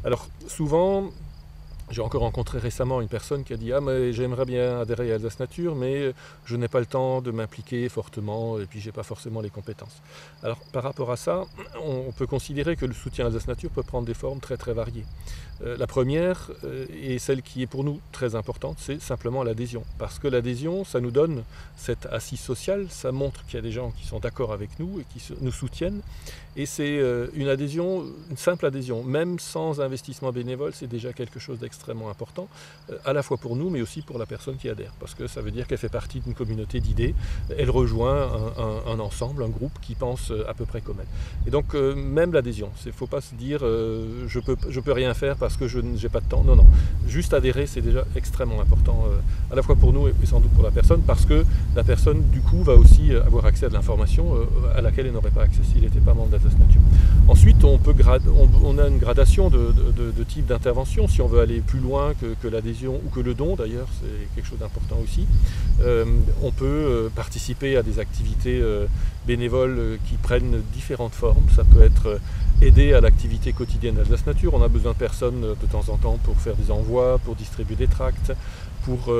Alors souvent, j'ai encore rencontré récemment une personne qui a dit « Ah, mais j'aimerais bien adhérer à Alsace Nature, mais je n'ai pas le temps de m'impliquer fortement et puis je n'ai pas forcément les compétences. » Alors par rapport à ça, on peut considérer que le soutien à Alsace Nature peut prendre des formes très très variées. La première, et celle qui est pour nous très importante, c'est simplement l'adhésion. Parce que l'adhésion, ça nous donne cette assise sociale, ça montre qu'il y a des gens qui sont d'accord avec nous et qui nous soutiennent. Et c'est une adhésion, une simple adhésion, même sans investissement bénévole, c'est déjà quelque chose d'extrêmement important, à la fois pour nous, mais aussi pour la personne qui adhère. Parce que ça veut dire qu'elle fait partie d'une communauté d'idées, elle rejoint un ensemble, un groupe qui pense à peu près comme elle. Et donc même l'adhésion, il ne faut pas se dire je peux rien faire parce que je n'ai pas de temps. Non, non. Juste adhérer, c'est déjà extrêmement important, à la fois pour nous et sans doute pour la personne, parce que la personne, du coup, va aussi avoir accès à de l'information à laquelle elle n'aurait pas accès s'il n'était pas membre d'Alsace Nature. Ensuite, on a une gradation de type d'intervention. Si on veut aller plus loin que l'adhésion ou que le don, d'ailleurs, c'est quelque chose d'important aussi. On peut participer à des activités bénévoles qui prennent différentes formes. Ça peut être aider à l'activité quotidienne d'Alsace Nature. On a besoin de personnes de temps en temps pour faire des envois, pour distribuer des tracts, pour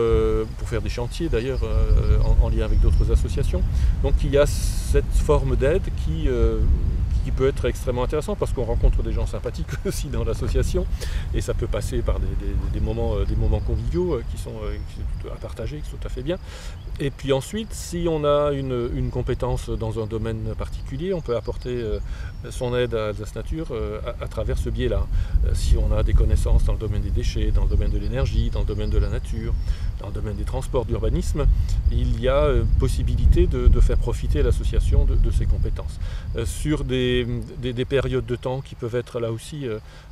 faire des chantiers d'ailleurs en lien avec d'autres associations. Donc il y a cette forme d'aide qui peut être extrêmement intéressant parce qu'on rencontre des gens sympathiques aussi dans l'association et ça peut passer par des moments conviviaux qui sont à partager, qui sont tout à fait bien. Et puis ensuite, si on a une compétence dans un domaine particulier, on peut apporter son aide à Alsace Nature à travers ce biais-là. Si on a des connaissances dans le domaine des déchets, dans le domaine de l'énergie, dans le domaine de la nature, dans le domaine des transports, de l'urbanisme, il y a possibilité de faire profiter l'association de ses compétences. Sur des périodes de temps qui peuvent être là aussi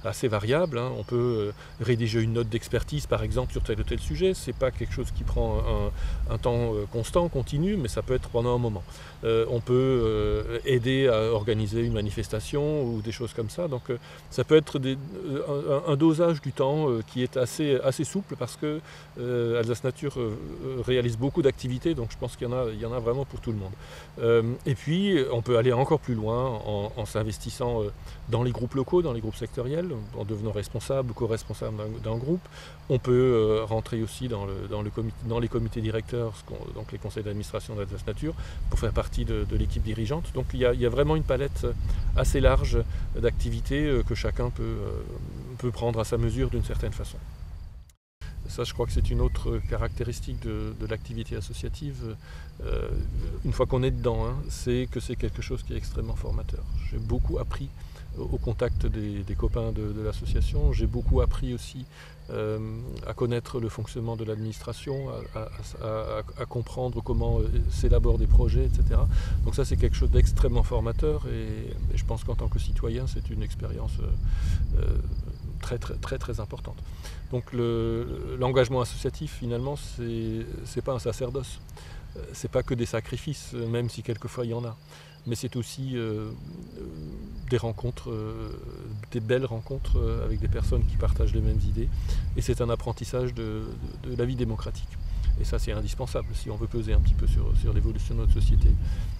assez variables, hein. On peut rédiger une note d'expertise par exemple sur tel ou tel sujet, c'est pas quelque chose qui prend un temps constant, continu, mais ça peut être pendant un moment. On peut aider à organiser une manifestation ou des choses comme ça, donc ça peut être un dosage du temps qui est assez souple parce que Alsace Nature réalise beaucoup d'activités, donc je pense qu'il y en a vraiment pour tout le monde. Et puis on peut aller encore plus loin en s'investissant dans les groupes locaux, dans les groupes sectoriels, en devenant responsable ou co-responsable d'un groupe. On peut rentrer aussi dans les comités directeurs, donc les conseils d'administration d'Alsace Nature, pour faire partie de l'équipe dirigeante. Donc il y a vraiment une palette assez large d'activités que chacun peut prendre à sa mesure d'une certaine façon. Ça, je crois que c'est une autre caractéristique de l'activité associative, une fois qu'on est dedans, hein, c'est que c'est quelque chose qui est extrêmement formateur. J'ai beaucoup appris au contact des copains de l'association, j'ai beaucoup appris aussi à connaître le fonctionnement de l'administration, à comprendre comment s'élaborent des projets, etc. Donc ça, c'est quelque chose d'extrêmement formateur et je pense qu'en tant que citoyen, c'est une expérience très importante. Donc l'engagement associatif, finalement, c'est pas un sacerdoce. C'est pas que des sacrifices, même si quelquefois il y en a. Mais c'est aussi des rencontres, des belles rencontres avec des personnes qui partagent les mêmes idées. Et c'est un apprentissage de la vie démocratique. Et ça, c'est indispensable si on veut peser un petit peu sur l'évolution de notre société.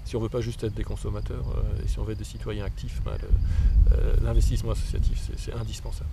Si on ne veut pas juste être des consommateurs et si on veut être des citoyens actifs, l'investissement associatif, c'est indispensable.